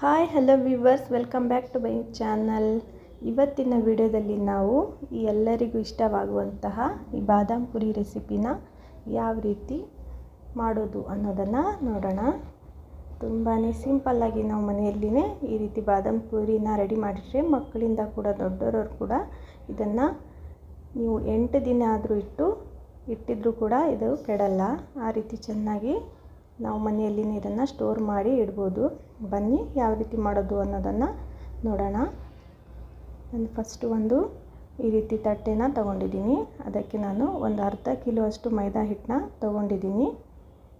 Hi hello viewers, welcome back to my channel. ಇವತ್ತಿನ ವಿಡಿಯೋದಲ್ಲಿ ನಾವು ಎಲ್ಲರಿಗೂ ಇಷ್ಟವಾಗುವಂತಹ ಈ ಬಾದಾಮ್ ಪುರಿ ರೆಸಿಪಿನ ಯಾವ ರೀತಿ ಮಾಡೋದು ಅನ್ನೋದನ್ನು ನೋಡೋಣ. ತುಂಬಾ ಸಿಂಪಲ್ಲಾಗಿ ನಾವು ಮನೆಯಲ್ಲಿನೇ ಈ ರೀತಿ ಬಾದಾಮ್ ಪುರಿನ ರೆಡಿ ಮಾಡಿದರೆ ಮಕ್ಕಳಿಂದ ಕೂಡ ದೊಡ್ಡವರು ಕೂಡ ಇದನ್ನು ನೀವು 8 ದಿನ ಆದರೂ ಇಟ್ಟಿದ್ರೂ ಕೂಡ ಇದು ಕೆಡಲ್ಲ. ಆ ರೀತಿ ಚೆನ್ನಾಗಿ ನಾವು ಮನೆಯಲ್ಲಿ ಇದನ್ನು ಸ್ಟೋರ್ ಮಾಡಿ ಇಡ್ಬೋದು. ಬನ್ನಿ ಯಾವ ರೀತಿ ಮಾಡೋದು ಅನ್ನೋದನ್ನು ನೋಡೋಣ. ನಾನು ಫಸ್ಟು ಈ ರೀತಿ ತಟ್ಟೆನ ತೊಗೊಂಡಿದ್ದೀನಿ. ಅದಕ್ಕೆ ನಾನು ಒಂದು ಅರ್ಧ ಕಿಲೋ ಅಷ್ಟು ಮೈದಾ ಹಿಟ್ಟನ್ನ ತೊಗೊಂಡಿದ್ದೀನಿ.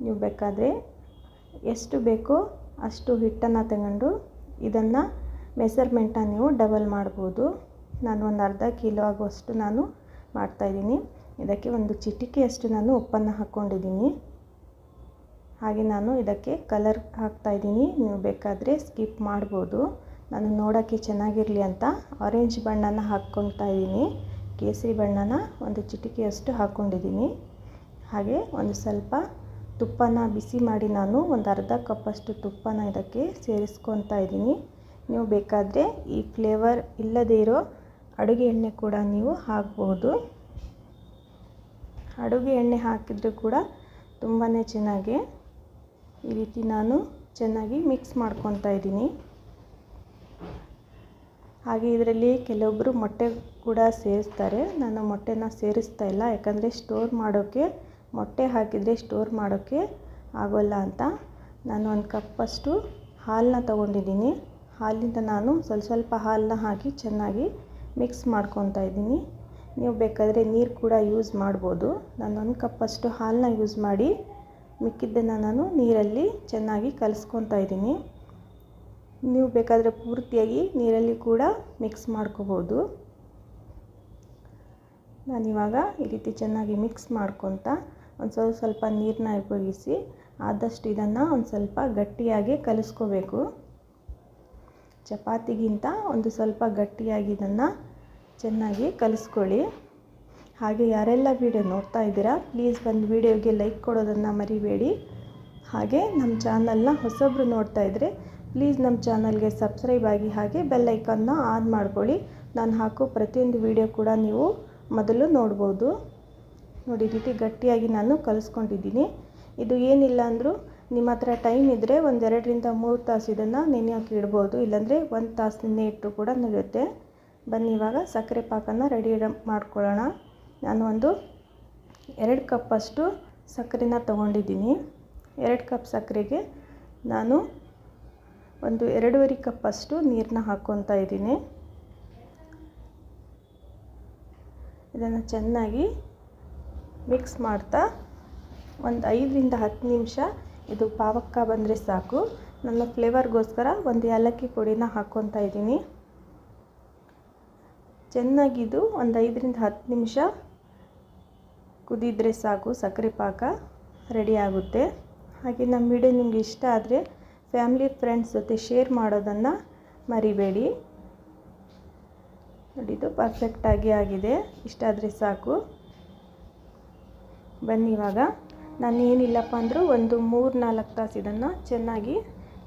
ನೀವು ಬೇಕಾದರೆ ಎಷ್ಟು ಬೇಕೋ ಅಷ್ಟು ಹಿಟ್ಟನ್ನು ತಗೊಂಡು ಇದನ್ನು ಮೆಸರ್ಮೆಂಟನ್ನ ನೀವು ಡಬಲ್ ಮಾಡ್ಬೋದು. ನಾನು ಒಂದು ಅರ್ಧ ಕಿಲೋ ಆಗುವಷ್ಟು ನಾನು ಮಾಡ್ತಾಯಿದ್ದೀನಿ. ಇದಕ್ಕೆ ಒಂದು ಚಿಟಿಕೆಯಷ್ಟು ನಾನು ಉಪ್ಪನ್ನು ಹಾಕ್ಕೊಂಡಿದ್ದೀನಿ. ಹಾಗೆ ನಾನು ಇದಕ್ಕೆ ಕಲರ್ ಹಾಕ್ತಾಯಿದ್ದೀನಿ. ನೀವು ಬೇಕಾದರೆ ಸ್ಕಿಪ್ ಮಾಡ್ಬೋದು. ನಾನು ನೋಡೋಕ್ಕೆ ಚೆನ್ನಾಗಿರಲಿ ಅಂತ ಆರೆಂಜ್ ಬಣ್ಣನ ಹಾಕ್ಕೊಳ್ತಾ ಇದ್ದೀನಿ. ಕೇಸರಿ ಬಣ್ಣನ ಒಂದು ಚಿಟಿಕೆಯಷ್ಟು ಹಾಕ್ಕೊಂಡಿದ್ದೀನಿ. ಹಾಗೆ ಒಂದು ಸ್ವಲ್ಪ ತುಪ್ಪನ ಬಿಸಿ ಮಾಡಿ ನಾನು ಒಂದು ಅರ್ಧ ಕಪ್ಪಷ್ಟು ತುಪ್ಪನ ಇದಕ್ಕೆ ಸೇರಿಸ್ಕೊತಾ ಇದ್ದೀನಿ. ನೀವು ಬೇಕಾದರೆ ಈ ಫ್ಲೇವರ್ ಇಲ್ಲದೇ ಇರೋ ಅಡುಗೆ ಎಣ್ಣೆ ಕೂಡ ನೀವು ಹಾಕ್ಬೋದು. ಅಡುಗೆ ಎಣ್ಣೆ ಹಾಕಿದರೂ ಕೂಡ ತುಂಬಾ ಚೆನ್ನಾಗಿ ಈ ರೀತಿ ನಾನು ಚೆನ್ನಾಗಿ ಮಿಕ್ಸ್ ಮಾಡ್ಕೊತಾ ಇದ್ದೀನಿ. ಹಾಗೆ ಇದರಲ್ಲಿ ಕೆಲವೊಬ್ಬರು ಮೊಟ್ಟೆ ಕೂಡ ಸೇರಿಸ್ತಾರೆ. ನಾನು ಮೊಟ್ಟೆನ ಸೇರಿಸ್ತಾ ಇಲ್ಲ, ಯಾಕಂದರೆ ಸ್ಟೋರ್ ಮಾಡೋಕ್ಕೆ ಮೊಟ್ಟೆ ಹಾಕಿದರೆ ಸ್ಟೋರ್ ಮಾಡೋಕ್ಕೆ ಆಗೋಲ್ಲ ಅಂತ. ನಾನು ಒಂದು ಕಪ್ಪಷ್ಟು ಹಾಲನ್ನ ತೊಗೊಂಡಿದ್ದೀನಿ. ಹಾಲಿಂದ ನಾನು ಸ್ವಲ್ಪ ಹಾಲನ್ನ ಹಾಕಿ ಚೆನ್ನಾಗಿ ಮಿಕ್ಸ್ ಮಾಡ್ಕೊತಾ ಇದ್ದೀನಿ. ನೀವು ಬೇಕಾದರೆ ನೀರು ಕೂಡ ಯೂಸ್ ಮಾಡ್ಬೋದು. ನಾನು ಒಂದು ಕಪ್ಪಷ್ಟು ಹಾಲನ್ನ ಯೂಸ್ ಮಾಡಿ ಮಿಕ್ಕಿದ್ದನ್ನು ನಾನು ನೀರಲ್ಲಿ ಚೆನ್ನಾಗಿ ಕಲಿಸ್ಕೊತಾ ಇದ್ದೀನಿ. ನೀವು ಬೇಕಾದರೆ ಪೂರ್ತಿಯಾಗಿ ನೀರಲ್ಲಿ ಕೂಡ ಮಿಕ್ಸ್ ಮಾಡ್ಕೋಬೋದು. ನಾನಿವಾಗ ಈ ರೀತಿ ಚೆನ್ನಾಗಿ ಮಿಕ್ಸ್ ಮಾಡ್ಕೊತಾ ಒಂದು ಸ್ವಲ್ಪ ನೀರನ್ನ ಉಪಯೋಗಿಸಿ ಆದಷ್ಟು ಇದನ್ನು ಒಂದು ಸ್ವಲ್ಪ ಗಟ್ಟಿಯಾಗಿ ಕಲಿಸ್ಕೋಬೇಕು. ಚಪಾತಿಗಿಂತ ಒಂದು ಸ್ವಲ್ಪ ಗಟ್ಟಿಯಾಗಿ ಇದನ್ನು ಚೆನ್ನಾಗಿ ಕಲಿಸ್ಕೊಳ್ಳಿ. ಹಾಗೆ ಯಾರೆಲ್ಲ ವಿಡಿಯೋ ನೋಡ್ತಾ ಇದ್ದೀರಾ ಪ್ಲೀಸ್ ಒಂದು ವಿಡಿಯೋಗೆ ಲೈಕ್ ಕೊಡೋದನ್ನು ಮರಿಬೇಡಿ. ಹಾಗೆ ನಮ್ಮ ಚಾನಲ್ನ ಹೊಸಬ್ರು ನೋಡ್ತಾ ಇದ್ದರೆ ಪ್ಲೀಸ್ ನಮ್ಮ ಚಾನಲ್ಗೆ ಸಬ್ಸ್ಕ್ರೈಬ್ ಆಗಿ ಹಾಗೆ ಬೆಲ್ ಐಕಾನ್ನ ಆನ್ ಮಾಡ್ಕೊಳ್ಳಿ. ನಾನು ಹಾಕೋ ಪ್ರತಿಯೊಂದು ವಿಡಿಯೋ ಕೂಡ ನೀವು ಮೊದಲು ನೋಡ್ಬೋದು. ನೋಡಿ, ಈ ರೀತಿ ಗಟ್ಟಿಯಾಗಿ ನಾನು ಕಲಿಸ್ಕೊಂಡಿದ್ದೀನಿ. ಇದು ಏನಿಲ್ಲ ಅಂದರೂ ನಿಮ್ಮ ಹತ್ರ ಟೈಮ್ ಇದ್ದರೆ ಒಂದು 2 ರಿಂದ 3 ತಾಸು ಇದನ್ನು ನೆನೆಯೋಕೆ ಇಡ್ಬೋದು. ಇಲ್ಲಾಂದರೆ 1 ತಾಸು ನೆನೆ ಇಟ್ಟರು ಕೂಡ ನಡೆಯುತ್ತೆ. ಬನ್ನಿ ಇವಾಗ ಸಕ್ಕರೆ ಪಾಕನ ರೆಡಿ ಮಾಡ್ಕೊಳ್ಳೋಣ. ನಾನು ಒಂದು 2 ಕಪ್ಪಷ್ಟು ಸಕ್ಕರೆನ ತೊಗೊಂಡಿದ್ದೀನಿ. 2 ಕಪ್ ಸಕ್ಕರೆಗೆ ನಾನು ಒಂದು 2.5 ಕಪ್ಪಷ್ಟು ನೀರನ್ನ ಹಾಕ್ಕೊತಾ ಇದ್ದೀನಿ. ಇದನ್ನು ಚೆನ್ನಾಗಿ ಮಿಕ್ಸ್ ಮಾಡ್ತಾ ಒಂದು 5 ರಿಂದ 10 ನಿಮಿಷ ಇದು ಪಾವಕ್ಕ ಬಂದರೆ ಸಾಕು. ನನ್ನ ಫ್ಲೇವರ್ಗೋಸ್ಕರ ಒಂದು ಏಲಕ್ಕಿ ಪುಡಿನ ಹಾಕ್ಕೊತಾ ಇದ್ದೀನಿ. ಚೆನ್ನಾಗಿದು ಒಂದು 5 ರಿಂದ 10 ನಿಮಿಷ ಕುದಿದ್ರೆ ಸಾಕು, ಸಕ್ಕರೆ ಪಾಕ ರೆಡಿ ಆಗುತ್ತೆ. ಹಾಗೆ ನಮ್ಮ ವಿಡಿಯೋ ನಿಮಗೆ ಇಷ್ಟ ಆದರೆ ಫ್ಯಾಮಿಲಿ ಫ್ರೆಂಡ್ಸ್ ಜೊತೆ ಶೇರ್ ಮಾಡೋದನ್ನು ಮರಿಬೇಡಿ. ನೋಡಿ, ಇದು ಪರ್ಫೆಕ್ಟಾಗಿ ಆಗಿದೆ. ಇಷ್ಟ ಆದರೆ ಸಾಕು. ಬನ್ನಿ ಇವಾಗ ನಾನು ಏನಿಲ್ಲಪ್ಪ ಅಂದರೂ ಒಂದು 3-4 ತಾಸು ಇದನ್ನು ಚೆನ್ನಾಗಿ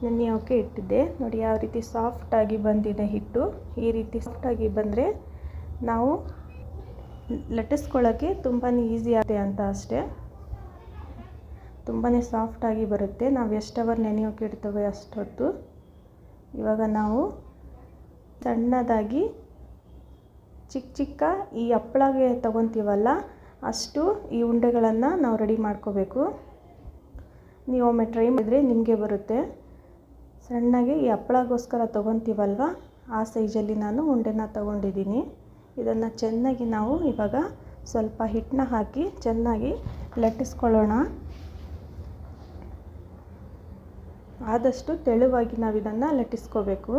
ನೆನೆಯೋಕೆ ಇಟ್ಟಿದ್ದೆ. ನೋಡಿ ಯಾವ ರೀತಿ ಸಾಫ್ಟಾಗಿ ಬಂದಿದೆ ಹಿಟ್ಟು. ಈ ರೀತಿ ಸಾಫ್ಟಾಗಿ ಬಂದರೆ ನಾವು ಲಟ್ಟಿಸ್ಕೊಳ್ಳೋಕ್ಕೆ ತುಂಬಾ ಈಸಿ ಆಗುತ್ತೆ ಅಂತ ಅಷ್ಟೇ. ತುಂಬಾ ಸಾಫ್ಟಾಗಿ ಬರುತ್ತೆ. ನಾವು ಎಷ್ಟು ಅವರ್ ನೆನೆಯೋಕೆ ಇಡ್ತೇವೆ ಅಷ್ಟೊತ್ತು. ಇವಾಗ ನಾವು ಸಣ್ಣದಾಗಿ ಚಿಕ್ಕ ಈ ಹಪ್ಪಳಗೆ ತೊಗೊತೀವಲ್ಲ ಅಷ್ಟು ಈ ಉಂಡೆಗಳನ್ನು ನಾವು ರೆಡಿ ಮಾಡ್ಕೋಬೇಕು. ನೀವು ಒಮ್ಮೆ ಟ್ರೈ ಮಾಡಿದರೆ ನಿಮಗೆ ಬರುತ್ತೆ. ಸಣ್ಣಗೆ ಈ ಹಪ್ಪಳಗೋಸ್ಕರ ತೊಗೊತೀವಲ್ವ ಆ ಸೈಜಲ್ಲಿ ನಾನು ಉಂಡೆನ ತೊಗೊಂಡಿದ್ದೀನಿ. ಇದನ್ನು ಚೆನ್ನಾಗಿ ನಾವು ಇವಾಗ ಸ್ವಲ್ಪ ಹಿಟ್ಟನ್ನ ಹಾಕಿ ಚೆನ್ನಾಗಿ ಲಟ್ಟಿಸ್ಕೊಳ್ಳೋಣ. ಆದಷ್ಟು ತೆಳುವಾಗಿ ನಾವು ಇದನ್ನು ಲಟ್ಟಿಸ್ಕೋಬೇಕು.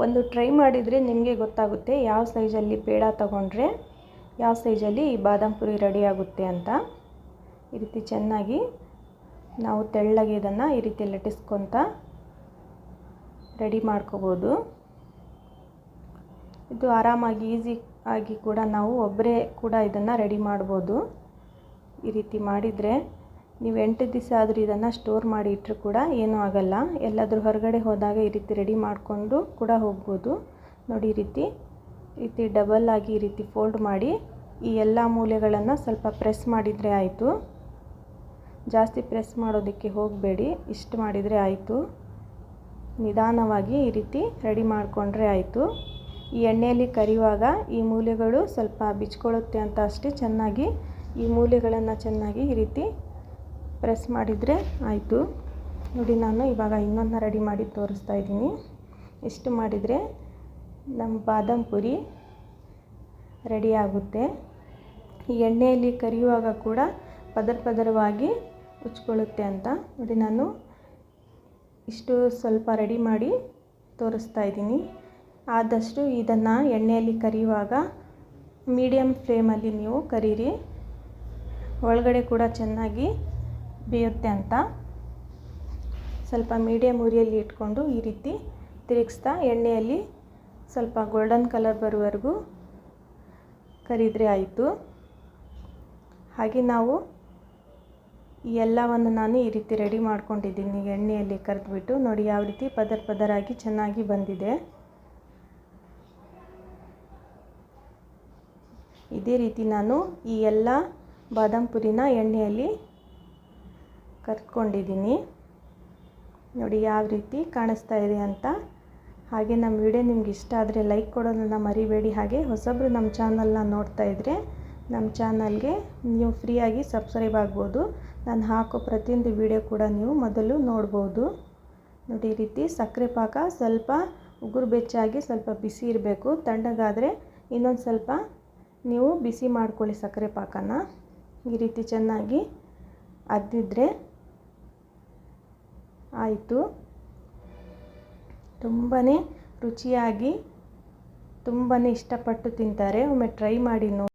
ಒಂದು ಟ್ರೈ ಮಾಡಿದರೆ ನಿಮಗೆ ಗೊತ್ತಾಗುತ್ತೆ ಯಾವ ಸೈಜಲ್ಲಿ ಪೇಡ ತಗೊಂಡ್ರೆ ಯಾವ ಸೈಜಲ್ಲಿ ಈ ಬಾದಾಮ್ ಪುರಿ ರೆಡಿ ಆಗುತ್ತೆ ಅಂತ. ಈ ರೀತಿ ಚೆನ್ನಾಗಿ ನಾವು ತೆಳ್ಳಗೆ ಇದನ್ನು ಈ ರೀತಿ ಲಟ್ಟಿಸ್ಕೊತಾ ರೆಡಿ ಮಾಡ್ಕೋಬೋದು. ಇದು ಆರಾಮಾಗಿ ಈಸಿ ಆಗಿ ಕೂಡ ನಾವು ಒಬ್ಬರೇ ಕೂಡ ಇದನ್ನು ರೆಡಿ ಮಾಡ್ಬೋದು. ಈ ರೀತಿ ಮಾಡಿದರೆ ನೀವು 8 ದಿವಸ ಆದರೂ ಇದನ್ನು ಸ್ಟೋರ್ ಮಾಡಿ ಇಟ್ಟರು ಕೂಡ ಏನೂ ಆಗಲ್ಲ. ಎಲ್ಲಾದರೂ ಹೊರಗಡೆ ಹೋದಾಗ ಈ ರೀತಿ ರೆಡಿ ಮಾಡಿಕೊಂಡು ಕೂಡ ಹೋಗ್ಬೋದು. ನೋಡಿ, ಈ ರೀತಿ ಡಬಲ್ ಆಗಿ ಈ ರೀತಿ ಫೋಲ್ಡ್ ಮಾಡಿ ಈ ಎಲ್ಲ ಮೂಲೆಗಳನ್ನು ಸ್ವಲ್ಪ ಪ್ರೆಸ್ ಮಾಡಿದರೆ ಆಯಿತು. ಜಾಸ್ತಿ ಪ್ರೆಸ್ ಮಾಡೋದಕ್ಕೆ ಹೋಗಬೇಡಿ, ಇಷ್ಟು ಮಾಡಿದರೆ ಆಯಿತು. ನಿಧಾನವಾಗಿ ಈ ರೀತಿ ರೆಡಿ ಮಾಡಿಕೊಂಡ್ರೆ ಆಯಿತು. ಈ ಎಣ್ಣೆಯಲ್ಲಿ ಕರಿಯುವಾಗ ಈ ಮೂಲೆಗಳು ಸ್ವಲ್ಪ ಬಿಚ್ಕೊಳ್ಳುತ್ತೆ ಅಂತ ಅಷ್ಟೇ. ಚೆನ್ನಾಗಿ ಈ ಮೂಲೆಗಳನ್ನು ಚೆನ್ನಾಗಿ ಈ ರೀತಿ ಪ್ರೆಸ್ ಮಾಡಿದರೆ ಆಯಿತು. ನೋಡಿ, ನಾನು ಇವಾಗ ಇನ್ನೊಂದನ್ನ ರೆಡಿ ಮಾಡಿ ತೋರಿಸ್ತಾ ಇದ್ದೀನಿ. ಇಷ್ಟು ಮಾಡಿದರೆ ನಮ್ಮ ಬಾದಾಮ್ ಪುರಿ ರೆಡಿ ಆಗುತ್ತೆ. ಈ ಎಣ್ಣೆಯಲ್ಲಿ ಕರಿಯುವಾಗ ಕೂಡ ಪದರವಾಗಿ ಉಚ್ಕೊಳ್ಳುತ್ತೆ ಅಂತ. ನೋಡಿ, ನಾನು ಇಷ್ಟು ಸ್ವಲ್ಪ ರೆಡಿ ಮಾಡಿ ತೋರಿಸ್ತಾ ಇದ್ದೀನಿ. ಆದಷ್ಟು ಇದನ್ನು ಎಣ್ಣೆಯಲ್ಲಿ ಕರಿಯುವಾಗ ಮೀಡಿಯಮ್ ಫ್ಲೇಮಲ್ಲಿ ನೀವು ಕರೀರಿ, ಒಳಗಡೆ ಕೂಡ ಚೆನ್ನಾಗಿ ಬೇಯುತ್ತೆ ಅಂತ. ಸ್ವಲ್ಪ ಮೀಡಿಯಮ್ ಉರಿಯಲ್ಲಿ ಇಟ್ಕೊಂಡು ಈ ರೀತಿ ತಿರುಗಿಸ್ತಾ ಎಣ್ಣೆಯಲ್ಲಿ ಸ್ವಲ್ಪ ಗೋಲ್ಡನ್ ಕಲರ್ ಬರುವವರೆಗೂ ಕರಿದ್ರೆ ಆಯಿತು. ಹಾಗೆ ನಾವು ಈ ಎಲ್ಲವನ್ನು ನಾನು ಈ ರೀತಿ ರೆಡಿ ಮಾಡ್ಕೊಂಡಿದ್ದೀನಿ ಎಣ್ಣೆಯಲ್ಲಿ ಕರೆದ್ಬಿಟ್ಟು. ನೋಡಿ, ಯಾವ ರೀತಿ ಪದರಾಗಿ ಚೆನ್ನಾಗಿ ಬಂದಿದೆ. ಇದೇ ರೀತಿ ನಾನು ಈ ಎಲ್ಲ ಬಾದಾಮ್ ಪುರಿನ ಎಣ್ಣೆಯಲ್ಲಿ ಕರ್ಕೊಂಡಿದ್ದೀನಿ. ನೋಡಿ ಯಾವ ರೀತಿ ಕಾಣಿಸ್ತಾ ಇದೆ ಅಂತ. ಹಾಗೆ ನಮ್ಮ ವಿಡಿಯೋ ನಿಮ್ಗೆ ಇಷ್ಟ ಆದರೆ ಲೈಕ್ ಕೊಡೋದನ್ನು ಮರಿಬೇಡಿ. ಹಾಗೆ ಹೊಸಬ್ರು ನಮ್ಮ ಚಾನಲ್ನ ನೋಡ್ತಾ ಇದ್ದರೆ ನಮ್ಮ ಚಾನಲ್ಗೆ ನೀವು ಫ್ರೀಯಾಗಿ ಸಬ್ಸ್ಕ್ರೈಬ್ ಆಗ್ಬೋದು. ನಾನು ಹಾಕೋ ಪ್ರತಿಯೊಂದು ವಿಡಿಯೋ ಕೂಡ ನೀವು ಮೊದಲು ನೋಡ್ಬೋದು. ನೋಡಿ, ಈ ರೀತಿ ಸಕ್ಕರೆ ಪಾಕ ಸ್ವಲ್ಪ ಉಗುರು ಬೆಚ್ಚಾಗಿ ಸ್ವಲ್ಪ ಬಿಸಿ ಇರಬೇಕು. ತಣ್ಣಗಾದರೆ ಇನ್ನೊಂದು ಸ್ವಲ್ಪ ನೀವು ಬಿಸಿ ಮಾಡ್ಕೊಳ್ಳಿ ಸಕ್ಕರೆ ಪಾಕನ. ಈ ರೀತಿ ಚೆನ್ನಾಗಿ ಅದ್ದಿದ್ರೆ ಆಯಿತು. ತುಂಬಾ ರುಚಿಯಾಗಿ ತುಂಬಾ ಇಷ್ಟಪಟ್ಟು ತಿಂತಾರೆ. ಒಮ್ಮೆ ಟ್ರೈ ಮಾಡಿ ನೋಡಿ.